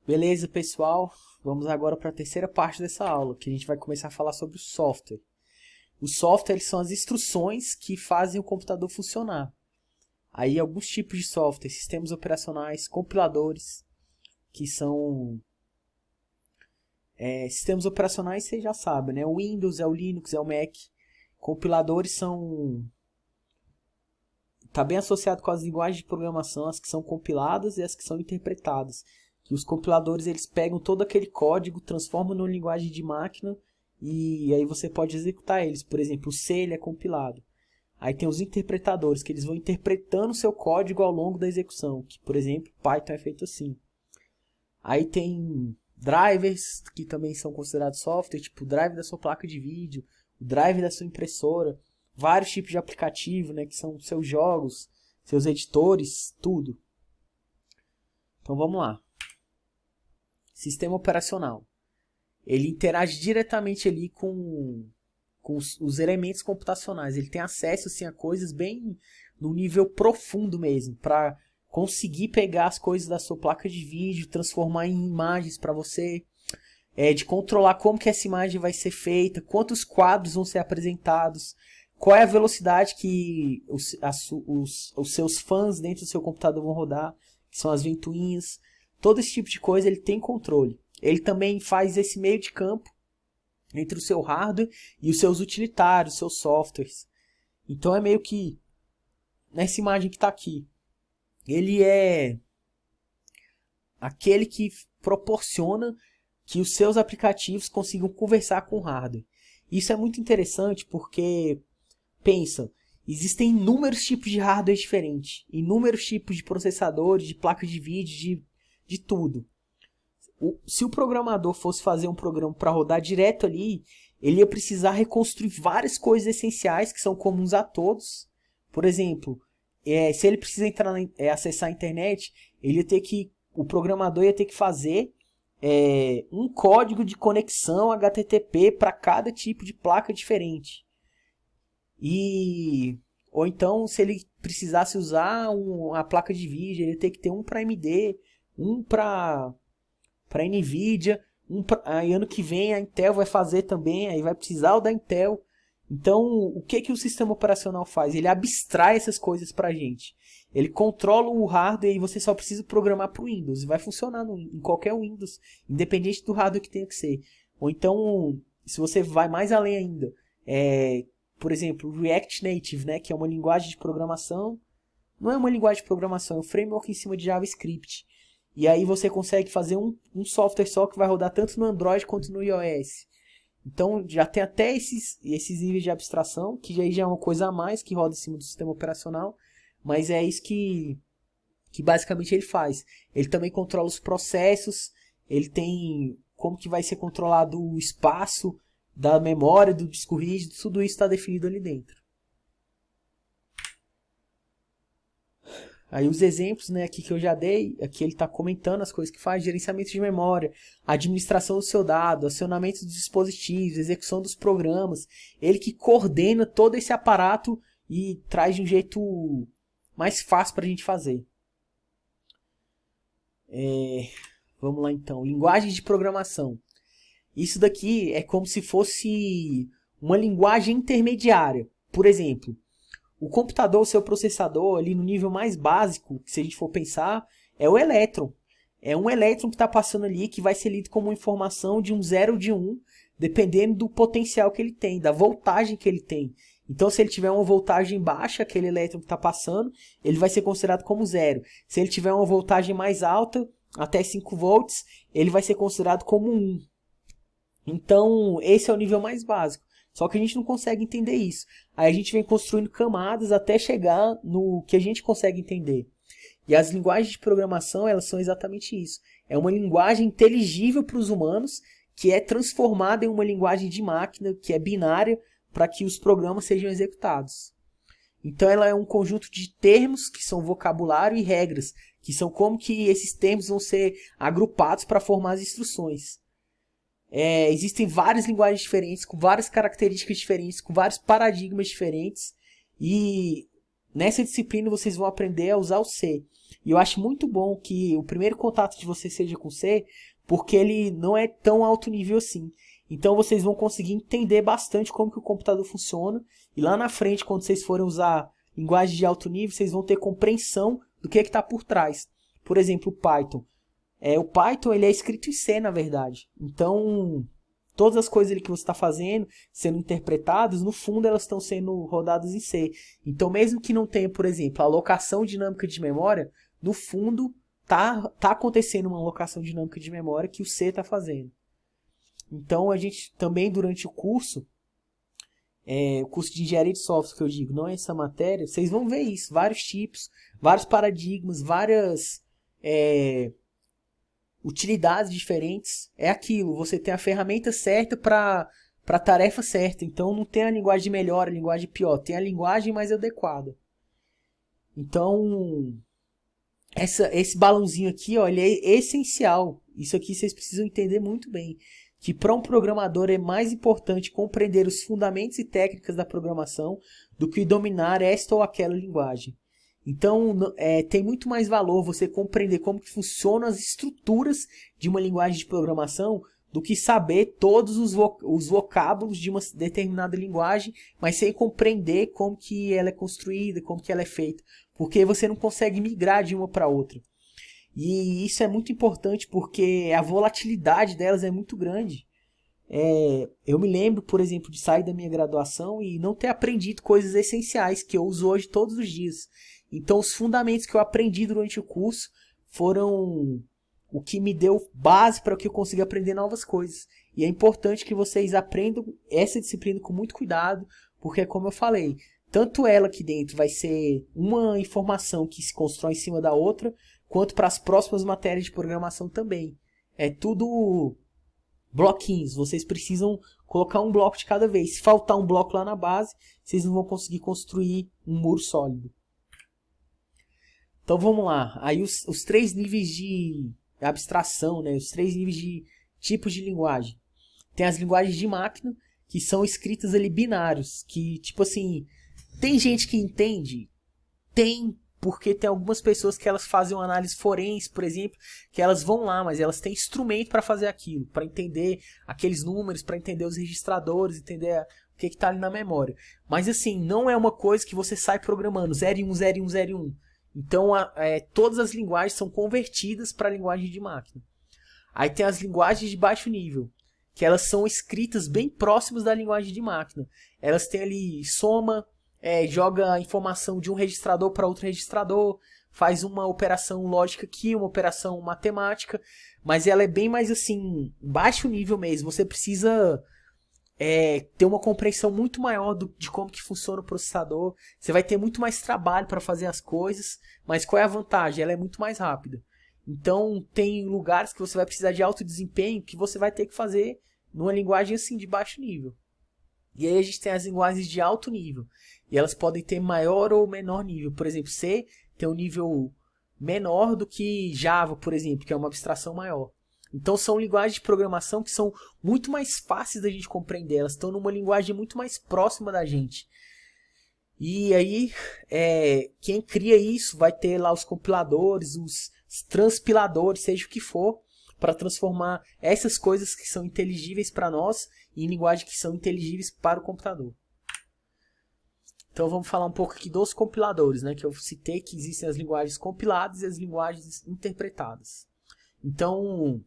Beleza, pessoal? Vamos agora para a terceira parte dessa aula, que a gente vai começar a falar sobre o software. Os softwares são as instruções que fazem o computador funcionar. Aí alguns tipos de software, sistemas operacionais, compiladores, que são sistemas operacionais, você já sabe, né? O Windows, é o Linux, é o Mac. Compiladores tá bem associado com as linguagens de programação, as que são compiladas e as que são interpretadas. Que os compiladores eles pegam todo aquele código, transformam numa linguagem de máquina e aí você pode executar eles. Por exemplo, o C ele é compilado. Aí tem os interpretadores, que eles vão interpretando o seu código ao longo da execução. Que, por exemplo, Python é feito assim. Aí tem drivers, que também são considerados software, tipo o drive da sua placa de vídeo, o drive da sua impressora. Vários tipos de aplicativo, né, que são seus jogos, seus editores, tudo. Então vamos lá. Sistema operacional. Ele interage diretamente ali com os elementos computacionais. Ele tem acesso assim, a coisas bem no nível profundo mesmo, para conseguir pegar as coisas da sua placa de vídeo, transformar em imagens para você, de controlar como que essa imagem vai ser feita, quantos quadros vão ser apresentados, qual é a velocidade que os seus fãs dentro do seu computador vão rodar, que são as ventoinhas. Todo esse tipo de coisa ele tem controle. Ele também faz esse meio de campo entre o seu hardware e os seus utilitários, seus softwares. Então é meio que nessa imagem que está aqui. Ele é aquele que proporciona que os seus aplicativos consigam conversar com o hardware. Isso é muito interessante porque, pensa, existem inúmeros tipos de hardware diferentes, inúmeros tipos de processadores, de placas de vídeo, de tudo. Se o programador fosse fazer um programa para rodar direto ali, ele ia precisar reconstruir várias coisas essenciais que são comuns a todos. Por exemplo, se ele precisa acessar a internet, o programador ia ter que fazer um código de conexão HTTP para cada tipo de placa diferente. Ou então, se ele precisasse usar uma placa de vídeo, ele ia ter que ter um para AMD, um para NVIDIA, aí ano que vem a Intel vai fazer também, aí vai precisar o da Intel. Então, o que o sistema operacional faz? Ele abstrai essas coisas para a gente. Ele controla o hardware e você só precisa programar para o Windows. E vai funcionar em qualquer Windows, independente do hardware que tenha que ser. Ou então, se você vai mais além ainda, por exemplo, React Native, né, que é uma linguagem de programação. Não é uma linguagem de programação, é um framework em cima de JavaScript. E aí você consegue fazer um software só que vai rodar tanto no Android quanto no iOS. Então já tem até esses níveis de abstração, que aí já é uma coisa a mais que roda em cima do sistema operacional. Mas é isso que basicamente ele faz. Ele também controla os processos, ele tem como que vai ser controlado o espaço da memória, do disco rígido, tudo isso está definido ali dentro. Aí os exemplos, né, aqui que eu já dei, aqui ele está comentando as coisas que faz: gerenciamento de memória, administração do seu dado, acionamento dos dispositivos, execução dos programas. Ele que coordena todo esse aparato e traz de um jeito mais fácil para a gente fazer. Vamos lá então, linguagem de programação. Isso daqui é como se fosse uma linguagem intermediária. Por exemplo, o computador, o seu processador, ali no nível mais básico, se a gente for pensar, é o elétron. É um elétron que está passando ali, que vai ser lido como informação de um 0 ou de 1, dependendo do potencial que ele tem, da voltagem que ele tem. Então, se ele tiver uma voltagem baixa, aquele elétron que está passando, ele vai ser considerado como 0. Se ele tiver uma voltagem mais alta, até 5 volts, ele vai ser considerado como 1. Então, esse é o nível mais básico. Só que a gente não consegue entender isso. Aí a gente vem construindo camadas até chegar no que a gente consegue entender. E as linguagens de programação, elas são exatamente isso. É uma linguagem inteligível para os humanos, que é transformada em uma linguagem de máquina, que é binária, para que os programas sejam executados. Então ela é um conjunto de termos, que são vocabulário, e regras, que são como que esses termos vão ser agrupados para formar as instruções. Existem várias linguagens diferentes, com várias características diferentes, com vários paradigmas diferentes. E nessa disciplina vocês vão aprender a usar o C. E eu acho muito bom que o primeiro contato de vocês seja com C, porque ele não é tão alto nível assim. Então vocês vão conseguir entender bastante como que o computador funciona. E lá na frente, quando vocês forem usar linguagem de alto nível, vocês vão ter compreensão do que está por trás. Por exemplo, o Python. O Python ele é escrito em C, na verdade. Então, todas as coisas ali que você está fazendo, sendo interpretadas, no fundo elas estão sendo rodadas em C. Então, mesmo que não tenha, por exemplo, a alocação dinâmica de memória, no fundo tá acontecendo uma alocação dinâmica de memória que o C está fazendo. Então, a gente também, durante o curso de engenharia de software que eu digo, não é essa matéria, vocês vão ver isso, vários tipos, vários paradigmas, várias utilidades diferentes. É aquilo, você tem a ferramenta certa para a tarefa certa. Então não tem a linguagem melhor, a linguagem pior, tem a linguagem mais adequada. Então esse balãozinho aqui, ó, ele é essencial. Isso aqui vocês precisam entender muito bem, que para um programador é mais importante compreender os fundamentos e técnicas da programação do que dominar esta ou aquela linguagem. Então, tem muito mais valor você compreender como que funcionam as estruturas de uma linguagem de programação do que saber todos os vocábulos de uma determinada linguagem, mas sem compreender como que ela é construída, como que ela é feita, porque você não consegue migrar de uma para outra. E isso é muito importante porque a volatilidade delas é muito grande. Eu me lembro, por exemplo, de sair da minha graduação e não ter aprendido coisas essenciais que eu uso hoje todos os dias. Então, os fundamentos que eu aprendi durante o curso foram o que me deu base para que eu consiga aprender novas coisas. E é importante que vocês aprendam essa disciplina com muito cuidado, porque, como eu falei, tanto ela aqui dentro vai ser uma informação que se constrói em cima da outra, quanto para as próximas matérias de programação também. É tudo bloquinhos, vocês precisam colocar um bloco de cada vez. Se faltar um bloco lá na base, vocês não vão conseguir construir um muro sólido. Então vamos lá, aí os 3 níveis de abstração, né? Os 3 níveis de tipos de linguagem. Tem as linguagens de máquina, que são escritas ali binários, que tipo assim, tem gente que entende? Tem, porque tem algumas pessoas que elas fazem uma análise forense, por exemplo, que elas vão lá, mas elas têm instrumento para fazer aquilo, para entender aqueles números, para entender os registradores, entender o que está ali na memória. Mas assim, não é uma coisa que você sai programando 0 e 1, 0 e 1, 0 e 1. Então, todas as linguagens são convertidas para a linguagem de máquina. Aí tem as linguagens de baixo nível, que elas são escritas bem próximas da linguagem de máquina. Elas têm ali soma, joga a informação de um registrador para outro registrador, faz uma operação lógica aqui, uma operação matemática, mas ela é bem mais assim, baixo nível mesmo. Você precisa ter uma compreensão muito maior de como que funciona o processador. Você vai ter muito mais trabalho para fazer as coisas, mas qual é a vantagem? Ela é muito mais rápida. Então tem lugares que você vai precisar de alto desempenho que você vai ter que fazer numa linguagem assim de baixo nível. E aí a gente tem as linguagens de alto nível, e elas podem ter maior ou menor nível. Por exemplo, C tem um nível menor do que Java, por exemplo, que é uma abstração maior. Então são linguagens de programação que são muito mais fáceis da gente compreender. Elas estão numa linguagem muito mais próxima da gente. E aí, quem cria isso vai ter lá os compiladores, os transpiladores, seja o que for, para transformar essas coisas que são inteligíveis para nós em linguagens que são inteligíveis para o computador. Então vamos falar um pouco aqui dos compiladores, né? Que eu citei que existem as linguagens compiladas e as linguagens interpretadas. Então,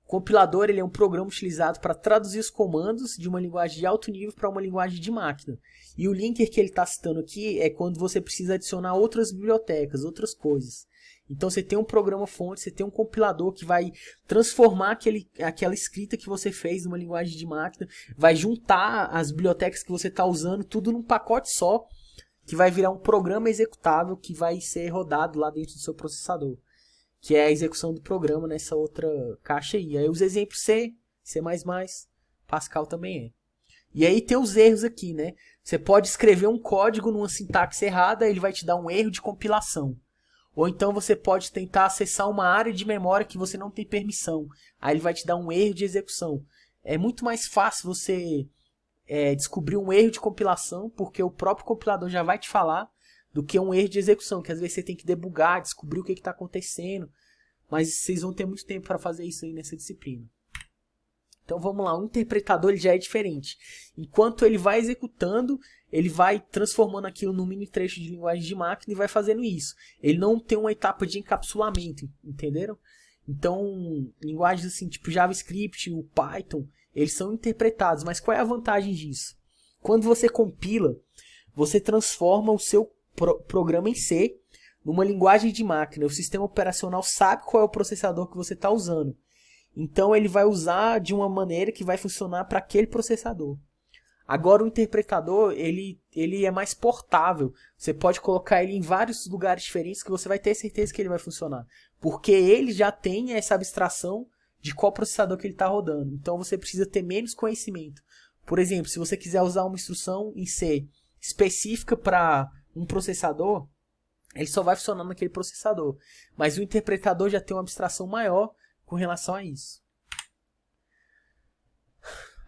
o compilador ele é um programa utilizado para traduzir os comandos de uma linguagem de alto nível para uma linguagem de máquina. E o linker que ele está citando aqui é quando você precisa adicionar outras bibliotecas, outras coisas. Então você tem um programa fonte, você tem um compilador que vai transformar aquela escrita que você fez numa linguagem de máquina, vai juntar as bibliotecas que você está usando, tudo num pacote só, que vai virar um programa executável que vai ser rodado lá dentro do seu processador, que é a execução do programa nessa outra caixa aí. Aí os exemplos C, C++, Pascal também é. E aí tem os erros aqui, né? Você pode escrever um código numa sintaxe errada, ele vai te dar um erro de compilação. Ou então você pode tentar acessar uma área de memória que você não tem permissão. Aí ele vai te dar um erro de execução. É muito mais fácil você descobrir um erro de compilação, porque o próprio compilador já vai te falar, do que um erro de execução, que às vezes você tem que debugar, descobrir o que está acontecendo, mas vocês vão ter muito tempo para fazer isso aí nessa disciplina. Então vamos lá, o interpretador ele já é diferente. Enquanto ele vai executando, ele vai transformando aquilo num mini trecho de linguagem de máquina e vai fazendo isso. Ele não tem uma etapa de encapsulamento, entenderam? Então, linguagens assim, tipo JavaScript, o Python, eles são interpretados, mas qual é a vantagem disso? Quando você compila, você transforma o seu programa em C numa linguagem de máquina. O sistema operacional sabe qual é o processador que você está usando. Então ele vai usar de uma maneira que vai funcionar para aquele processador. Agora o interpretador ele é mais portável. Você pode colocar ele em vários lugares diferentes que você vai ter certeza que ele vai funcionar. Porque ele já tem essa abstração de qual processador que ele está rodando. Então você precisa ter menos conhecimento. Por exemplo, se você quiser usar uma instrução em C específica para um processador, ele só vai funcionar naquele processador. Mas o interpretador já tem uma abstração maior com relação a isso.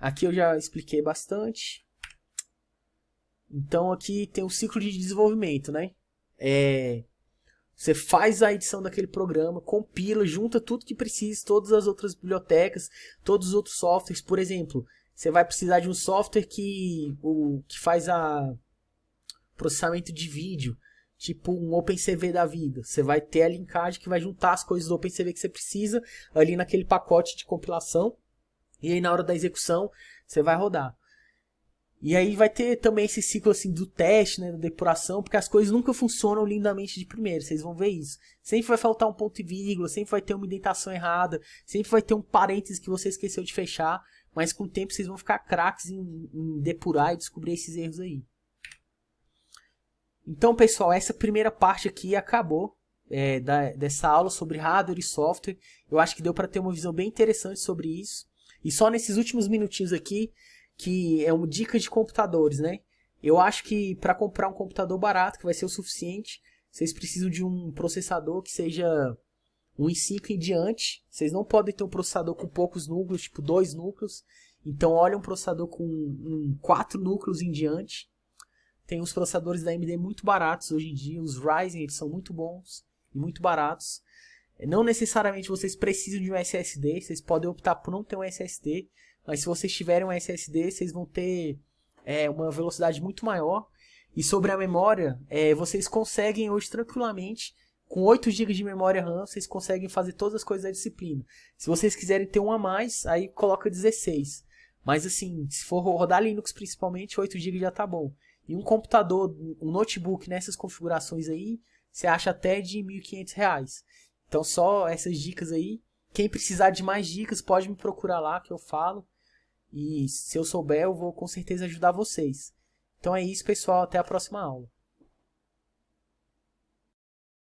Aqui eu já expliquei bastante. Então aqui tem o ciclo de desenvolvimento, né? Você faz a edição daquele programa, compila, junta tudo que precisa, todas as outras bibliotecas, todos os outros softwares. Por exemplo, você vai precisar de um software que faz processamento de vídeo, tipo um OpenCV da vida. Você vai ter a linkagem que vai juntar as coisas do OpenCV que você precisa ali naquele pacote de compilação. E aí na hora da execução você vai rodar. E aí vai ter também esse ciclo assim do teste, né, da depuração, porque as coisas nunca funcionam lindamente de primeira, vocês vão ver isso. Sempre vai faltar um ponto e vírgula, sempre vai ter uma indentação errada, sempre vai ter um parênteses que você esqueceu de fechar, mas com o tempo vocês vão ficar craques em depurar e descobrir esses erros aí. Então, pessoal, essa primeira parte aqui acabou dessa aula sobre hardware e software. Eu acho que deu para ter uma visão bem interessante sobre isso. E só nesses últimos minutinhos aqui, que é uma dica de computadores, né? Eu acho que para comprar um computador barato, que vai ser o suficiente, vocês precisam de um processador que seja um i5 em diante. Vocês não podem ter um processador com poucos núcleos, tipo 2 núcleos. Então, olha um processador com 4 núcleos em diante. Tem os processadores da AMD muito baratos hoje em dia. Os Ryzen eles são muito bons e muito baratos. Não necessariamente vocês precisam de um SSD. Vocês podem optar por não ter um SSD. Mas se vocês tiverem um SSD, vocês vão ter uma velocidade muito maior. E sobre a memória, vocês conseguem hoje tranquilamente, com 8 GB de memória RAM, vocês conseguem fazer todas as coisas da disciplina. Se vocês quiserem ter um a mais, aí coloca 16. Mas assim, se for rodar Linux principalmente, 8 GB já tá bom. E um computador, um notebook nessas configurações aí, você acha até de R$ 1.500. Então só essas dicas aí. Quem precisar de mais dicas pode me procurar lá que eu falo. E se eu souber eu vou com certeza ajudar vocês. Então é isso, pessoal. Até a próxima aula.